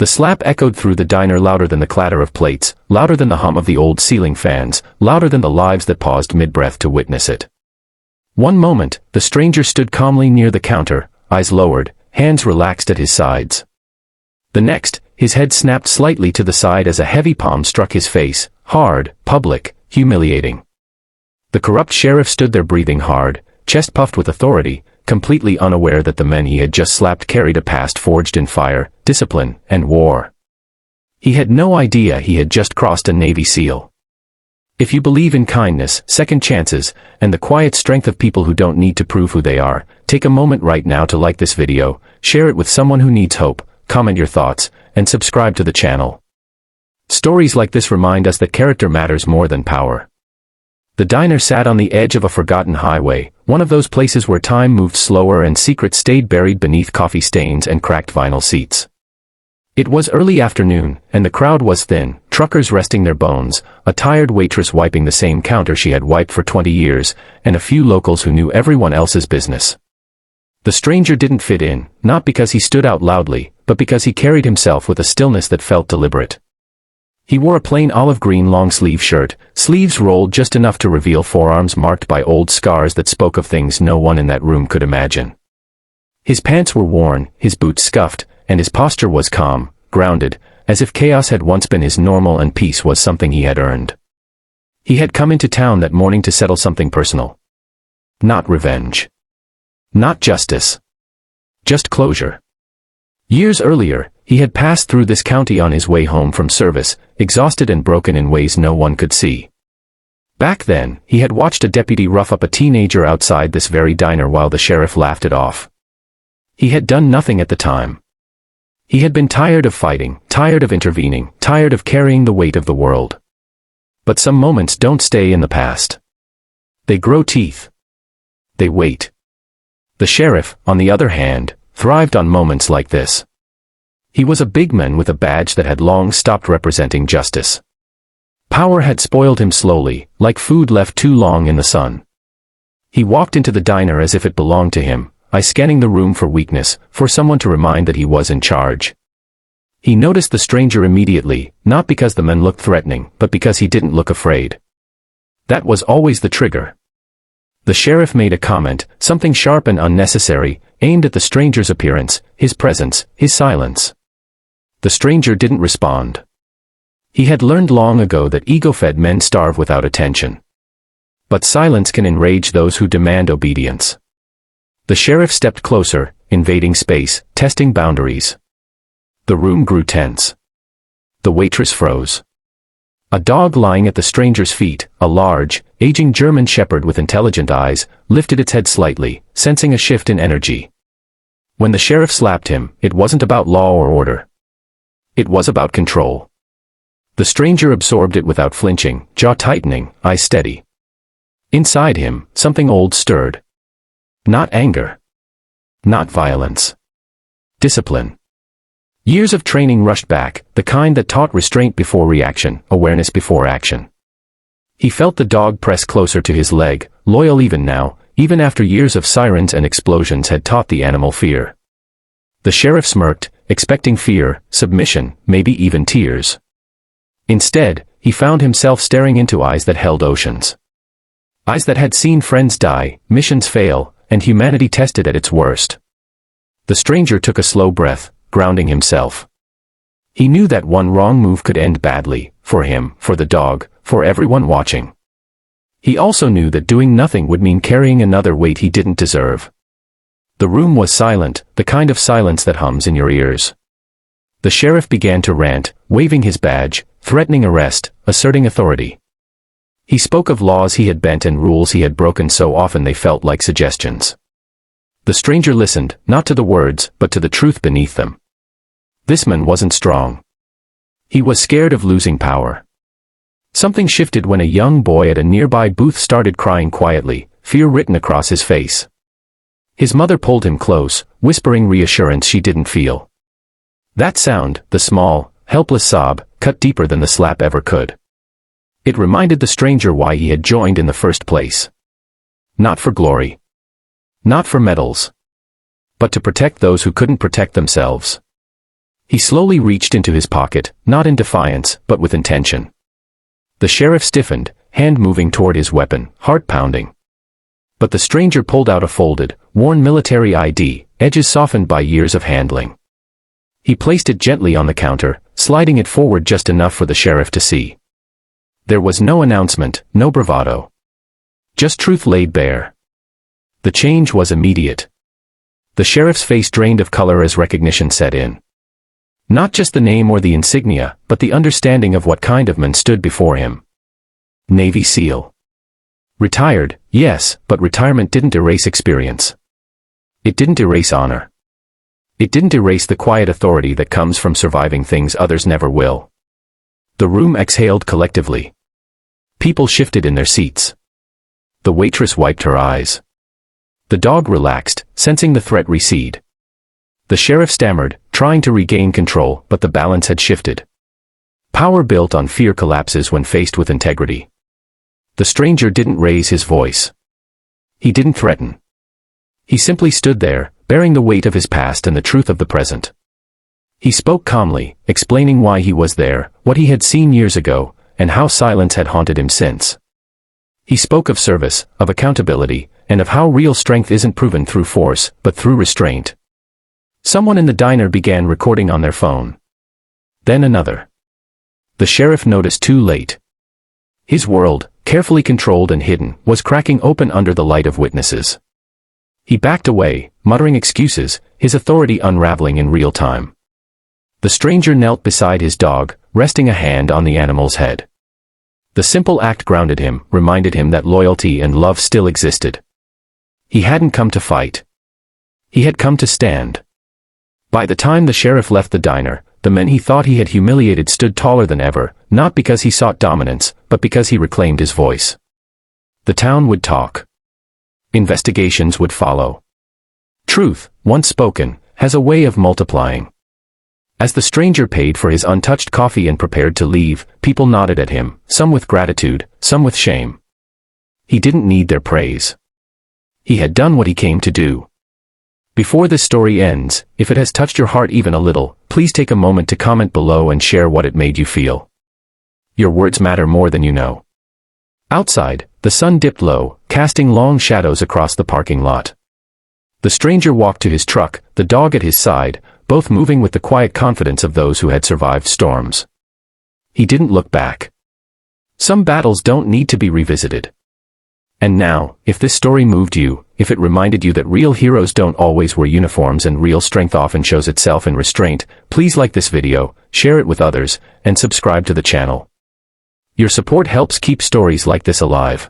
The slap echoed through the diner louder than the clatter of plates, louder than the hum of the old ceiling fans, louder than the lives that paused mid-breath to witness it. One moment, the stranger stood calmly near the counter, eyes lowered, hands relaxed at his sides. The next, his head snapped slightly to the side as a heavy palm struck his face, hard, public, humiliating. The corrupt sheriff stood there breathing hard, chest puffed with authority, completely unaware that the men he had just slapped carried a past forged in fire, discipline, and war. He had no idea he had just crossed a Navy SEAL. If you believe in kindness, second chances, and the quiet strength of people who don't need to prove who they are, take a moment right now to like this video, share it with someone who needs hope, comment your thoughts, and subscribe to the channel. Stories like this remind us that character matters more than power. The diner sat on the edge of a forgotten highway, one of those places where time moved slower and secrets stayed buried beneath coffee stains and cracked vinyl seats. It was early afternoon, and the crowd was thin, truckers resting their bones, a tired waitress wiping the same counter she had wiped for 20 years, and a few locals who knew everyone else's business. The stranger didn't fit in, not because he stood out loudly, but because he carried himself with a stillness that felt deliberate. He wore a plain olive green long-sleeve shirt, sleeves rolled just enough to reveal forearms marked by old scars that spoke of things no one in that room could imagine. His pants were worn, his boots scuffed, and his posture was calm, grounded, as if chaos had once been his normal and peace was something he had earned. He had come into town that morning to settle something personal. Not revenge. Not justice. Just closure. Years earlier, he had passed through this county on his way home from service, exhausted and broken in ways no one could see. Back then, he had watched a deputy rough up a teenager outside this very diner while the sheriff laughed it off. He had done nothing at the time. He had been tired of fighting, tired of intervening, tired of carrying the weight of the world. But some moments don't stay in the past. They grow teeth. They wait. The sheriff, on the other hand, thrived on moments like this. He was a big man with a badge that had long stopped representing justice. Power had spoiled him slowly, like food left too long in the sun. He walked into the diner as if it belonged to him, eyes scanning the room for weakness, for someone to remind that he was in charge. He noticed the stranger immediately, not because the man looked threatening, but because he didn't look afraid. That was always the trigger. The sheriff made a comment, something sharp and unnecessary, aimed at the stranger's appearance, his presence, his silence. The stranger didn't respond. He had learned long ago that ego-fed men starve without attention. But silence can enrage those who demand obedience. The sheriff stepped closer, invading space, testing boundaries. The room grew tense. The waitress froze. A dog lying at the stranger's feet, a large, aging German shepherd with intelligent eyes, lifted its head slightly, sensing a shift in energy. When the sheriff slapped him, it wasn't about law or order. It was about control. The stranger absorbed it without flinching, jaw tightening, eyes steady. Inside him, something old stirred. Not anger. Not violence. Discipline. Years of training rushed back, the kind that taught restraint before reaction, awareness before action. He felt the dog press closer to his leg, loyal even now, even after years of sirens and explosions had taught the animal fear. The sheriff smirked, expecting fear, submission, maybe even tears. Instead, he found himself staring into eyes that held oceans. Eyes that had seen friends die, missions fail, and humanity tested at its worst. The stranger took a slow breath, grounding himself. He knew that one wrong move could end badly, for him, for the dog, for everyone watching. He also knew that doing nothing would mean carrying another weight he didn't deserve. The room was silent, the kind of silence that hums in your ears. The sheriff began to rant, waving his badge, threatening arrest, asserting authority. He spoke of laws he had bent and rules he had broken so often they felt like suggestions. The stranger listened, not to the words, but to the truth beneath them. This man wasn't strong. He was scared of losing power. Something shifted when a young boy at a nearby booth started crying quietly, fear written across his face. His mother pulled him close, whispering reassurance she didn't feel. That sound, the small, helpless sob, cut deeper than the slap ever could. It reminded the stranger why he had joined in the first place. Not for glory. Not for medals. But to protect those who couldn't protect themselves. He slowly reached into his pocket, not in defiance, but with intention. The sheriff stiffened, hand moving toward his weapon, heart pounding. But the stranger pulled out a folded, worn military ID, edges softened by years of handling. He placed it gently on the counter, sliding it forward just enough for the sheriff to see. There was no announcement, no bravado. Just truth laid bare. The change was immediate. The sheriff's face drained of color as recognition set in. Not just the name or the insignia, but the understanding of what kind of man stood before him. Navy SEAL. Retired, yes, but retirement didn't erase experience. It didn't erase honor. It didn't erase the quiet authority that comes from surviving things others never will. The room exhaled collectively. People shifted in their seats. The waitress wiped her eyes. The dog relaxed, sensing the threat recede. The sheriff stammered, trying to regain control, but the balance had shifted. Power built on fear collapses when faced with integrity. The stranger didn't raise his voice. He didn't threaten. He simply stood there, bearing the weight of his past and the truth of the present. He spoke calmly, explaining why he was there, what he had seen years ago, and how silence had haunted him since. He spoke of service, of accountability, and of how real strength isn't proven through force, but through restraint. Someone in the diner began recording on their phone. Then another. The sheriff noticed too late. His world, carefully controlled and hidden, was cracking open under the light of witnesses. He backed away, muttering excuses, his authority unraveling in real time. The stranger knelt beside his dog, resting a hand on the animal's head. The simple act grounded him, reminded him that loyalty and love still existed. He hadn't come to fight. He had come to stand. By the time the sheriff left the diner, the men he thought he had humiliated stood taller than ever, not because he sought dominance, but because he reclaimed his voice. The town would talk. Investigations would follow. Truth, once spoken, has a way of multiplying. As the stranger paid for his untouched coffee and prepared to leave, people nodded at him, some with gratitude, some with shame. He didn't need their praise. He had done what he came to do. Before this story ends, if it has touched your heart even a little, please take a moment to comment below and share what it made you feel. Your words matter more than you know. Outside, the sun dipped low, casting long shadows across the parking lot. The stranger walked to his truck, the dog at his side, both moving with the quiet confidence of those who had survived storms. He didn't look back. Some battles don't need to be revisited. And now, if this story moved you, if it reminded you that real heroes don't always wear uniforms and real strength often shows itself in restraint, please like this video, share it with others, and subscribe to the channel. Your support helps keep stories like this alive.